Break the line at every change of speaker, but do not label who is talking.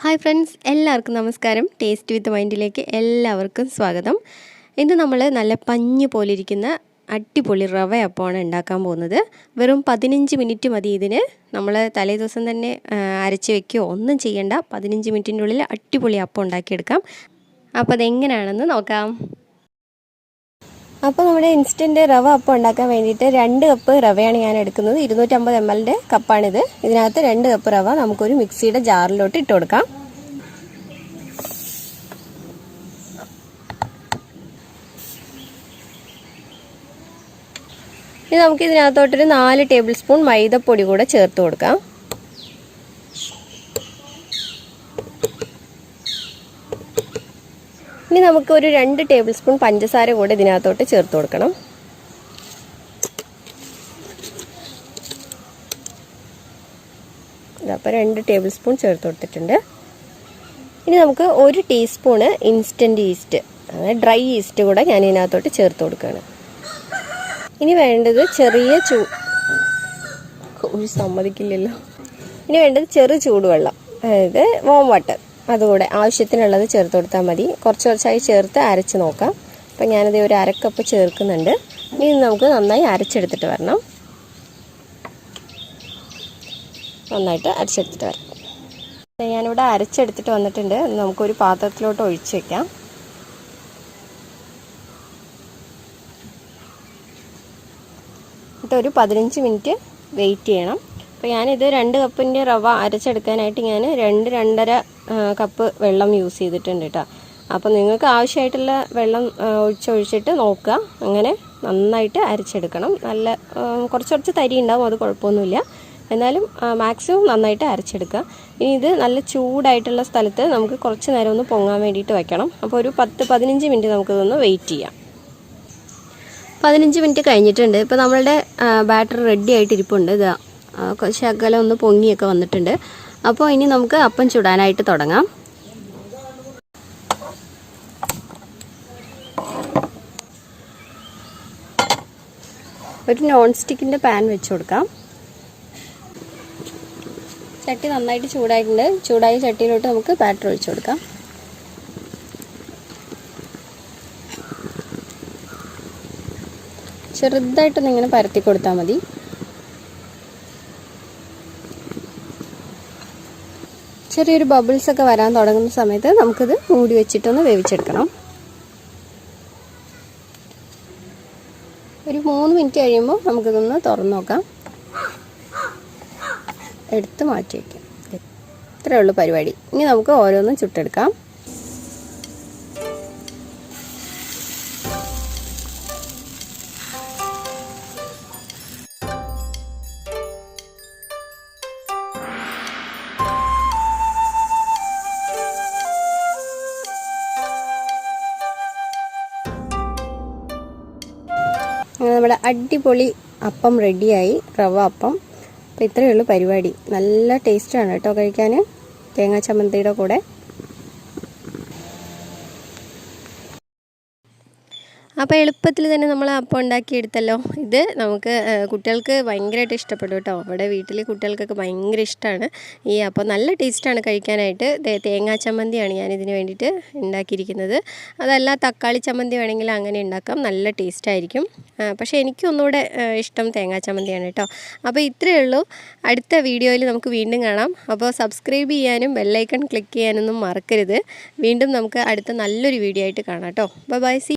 Hi friends, എല്ലാവർക്കും നമസ്കാരം. Taste വിത്ത് മൈൻഡിലേക്ക് എല്ലാവർക്കും സ്വാഗതം. ഇന്ന് നമ്മൾ നല്ല പഞ്ഞ് പോലിരിക്കുന്ന അടിപൊളി റവ അപ്പമാണ് ഉണ്ടാക്കാൻ പോകുന്നത്. വെറും 15 മിനിറ്റ് മതി ഇതിന്. നമ്മൾ തലേ ദിവസം തന്നെ അരച്ച് വെക്കുകയോ ഒന്നും ചെയ്യണ്ട. 15 മിനിറ്റിൻ്റെ ഉള്ളിൽ അടിപൊളി അപ്പം ഉണ്ടാക്കിയെടുക്കാം. അപ്പോൾ അതെങ്ങനെയാണെന്ന് നോക്കാം. അപ്പോൾ നമ്മുടെ ഇൻസ്റ്റൻറ്റ് റവ അപ്പം ഉണ്ടാക്കാൻ വേണ്ടിയിട്ട് 2 കപ്പ് റവയാണ് ഞാൻ എടുക്കുന്നത്. 250 ml കപ്പാണിത്. ഇതിനകത്ത് 2 കപ്പ് റവ നമുക്കൊരു മിക്സിയുടെ ജാറിലോട്ട് ഇട്ട് കൊടുക്കാം. ഇനി നമുക്ക് ഇതിനകത്തോട്ടൊരു 4 ടേബിൾ സ്പൂൺ മൈദപ്പൊടി കൂടെ ചേർത്ത് കൊടുക്കാം. ഇനി നമുക്ക് ഒരു 2 ടേബിൾ സ്പൂൺ പഞ്ചസാര കൂടെ ഇതിനകത്തോട്ട് ചേർത്ത് കൊടുക്കണം. അപ്പോൾ 2 ടേബിൾ സ്പൂൺ ചേർത്ത് കൊടുത്തിട്ടുണ്ട്. ഇനി നമുക്ക് 1 ടീസ്പൂണ് ഇൻസ്റ്റൻറ്റ് ഈസ്റ്റ്, അതായത് ഡ്രൈ ഈസ്റ്റ് കൂടെ ഞാൻ ഇതിനകത്തോട്ട് ചേർത്ത് കൊടുക്കുകയാണ്. ഇനി വേണ്ടത് ചെറു ചൂടുവെള്ളം, അതായത് വാം വാട്ടർ, അതുകൂടെ ആവശ്യത്തിനുള്ളത് ചേർത്ത് കൊടുത്താൽ മതി. കുറച്ചായി ചേർത്ത് അരച്ച് നോക്കാം. അപ്പം ഞാനത് ഒരു 1/2 കപ്പ് ചേർക്കുന്നുണ്ട്. ഇനി നമുക്ക് നന്നായി അരച്ചെടുത്തിട്ട് വരണം. നന്നായിട്ട് അരച്ചെടുത്തിട്ട് വരണം. ഞാനിവിടെ അരച്ചെടുത്തിട്ട് വന്നിട്ടുണ്ട്. നമുക്കൊരു പാത്രത്തിലോട്ട് ഒഴിച്ച് വയ്ക്കാം. എന്നിട്ട് ഒരു 15 മിനിറ്റ് വെയിറ്റ് ചെയ്യണം. അപ്പോൾ ഞാനിത് 2 കപ്പിൻ്റെ റവ അരച്ചെടുക്കാനായിട്ട് ഞാൻ 2-2.5 കപ്പ് വെള്ളം യൂസ് ചെയ്തിട്ടുണ്ട് കേട്ടോ. അപ്പോൾ നിങ്ങൾക്ക് ആവശ്യമായിട്ടുള്ള വെള്ളം ഒഴിച്ചിട്ട് നോക്കുക. അങ്ങനെ നന്നായിട്ട് അരച്ചെടുക്കണം. നല്ല കുറച്ച് തരി ഉണ്ടാവും, അത് കുഴപ്പമൊന്നുമില്ല. എന്നാലും മാക്സിമം നന്നായിട്ട് അരച്ചെടുക്കുക. ഇനി ഇത് നല്ല ചൂടായിട്ടുള്ള സ്ഥലത്ത് നമുക്ക് കുറച്ച് നേരം ഒന്ന് പൊങ്ങാൻ വേണ്ടിയിട്ട് വയ്ക്കണം. അപ്പോൾ ഒരു 10-15 മിനിറ്റ് നമുക്കിതൊന്ന് വെയിറ്റ് ചെയ്യാം. 15 മിനിറ്റ് കഴിഞ്ഞിട്ടുണ്ട്. ഇപ്പോൾ നമ്മളുടെ ബാറ്റർ റെഡി ആയിട്ട് ഇരിപ്പുണ്ട്. ഇതാ ശകലം ഒന്ന് പൊങ്ങിയൊക്കെ വന്നിട്ടുണ്ട്. അപ്പോൾ ഇനി നമുക്ക് അപ്പം ചുടാനായിട്ട് തുടങ്ങാം. ഒരു നോൺ സ്റ്റിക്കിൻ്റെ പാൻ വെച്ച് കൊടുക്കാം. ചട്ടി നന്നായിട്ട് ചൂടായിട്ടുണ്ട്. ചൂടായ ചട്ടിയിലോട്ട് നമുക്ക് ബാറ്റർ ഒഴിച്ചു കൊടുക്കാം. ചെറുതായിട്ടൊന്ന് ഇങ്ങനെ പരത്തി കൊടുത്താൽ മതി. ചെറിയൊരു ബബിൾസ് ഒക്കെ വരാൻ തുടങ്ങുന്ന സമയത്ത് നമുക്കിത് മൂടി വെച്ചിട്ടൊന്ന് വേവിച്ചെടുക്കണം. ഒരു 3 മിനിറ്റ് കഴിയുമ്പോൾ നമുക്കിതൊന്ന് തുറന്ന് നോക്കാം. എടുത്ത് മാറ്റി വയ്ക്കാം. ഇത്രയേ ഉള്ളൂ പരിപാടി. ഇനി നമുക്ക് ഓരോന്നും ചുട്ടെടുക്കാം. നമ്മുടെ അടിപൊളി അപ്പം റെഡിയായി, റവ അപ്പം. അപ്പോൾ ഇത്രയേ ഉള്ളൂ പരിപാടി. നല്ല ടേസ്റ്റാണ് കേട്ടോ കഴിക്കാൻ, തേങ്ങാ ചമ്മന്തിയുടെ കൂടെ. അപ്പോൾ എളുപ്പത്തിൽ തന്നെ നമ്മൾ അപ്പം ഉണ്ടാക്കിയെടുത്തല്ലോ. ഇത് നമുക്ക് കുട്ടികൾക്ക് ഭയങ്കരമായിട്ട് ഇഷ്ടപ്പെടും കേട്ടോ. അവിടെ വീട്ടിൽ കുട്ടികൾക്കൊക്കെ ഭയങ്കര ഇഷ്ടമാണ് ഈ അപ്പം. നല്ല ടേസ്റ്റാണ് കഴിക്കാനായിട്ട്. തേങ്ങാ ചമ്മന്തിയാണ് ഞാനിതിന് വേണ്ടിയിട്ട് ഉണ്ടാക്കിയിരിക്കുന്നത്. അതല്ല തക്കാളി ചമ്മന്തി വേണമെങ്കിൽ അങ്ങനെ ഉണ്ടാക്കാം, നല്ല ടേസ്റ്റായിരിക്കും. പക്ഷേ എനിക്കൊന്നുകൂടെ ഇഷ്ടം തേങ്ങാ ചമ്മന്തിയാണ് കേട്ടോ. അപ്പോൾ ഇത്രയേ ഉള്ളൂ. അടുത്ത വീഡിയോയിൽ നമുക്ക് വീണ്ടും കാണാം. അപ്പോൾ സബ്സ്ക്രൈബ് ചെയ്യാനും ബെല്ലൈക്കൺ ക്ലിക്ക് ചെയ്യാനൊന്നും മറക്കരുത്. വീണ്ടും നമുക്ക് അടുത്ത നല്ലൊരു വീഡിയോ ആയിട്ട് കാണാം കേട്ടോ. ബൈ. സി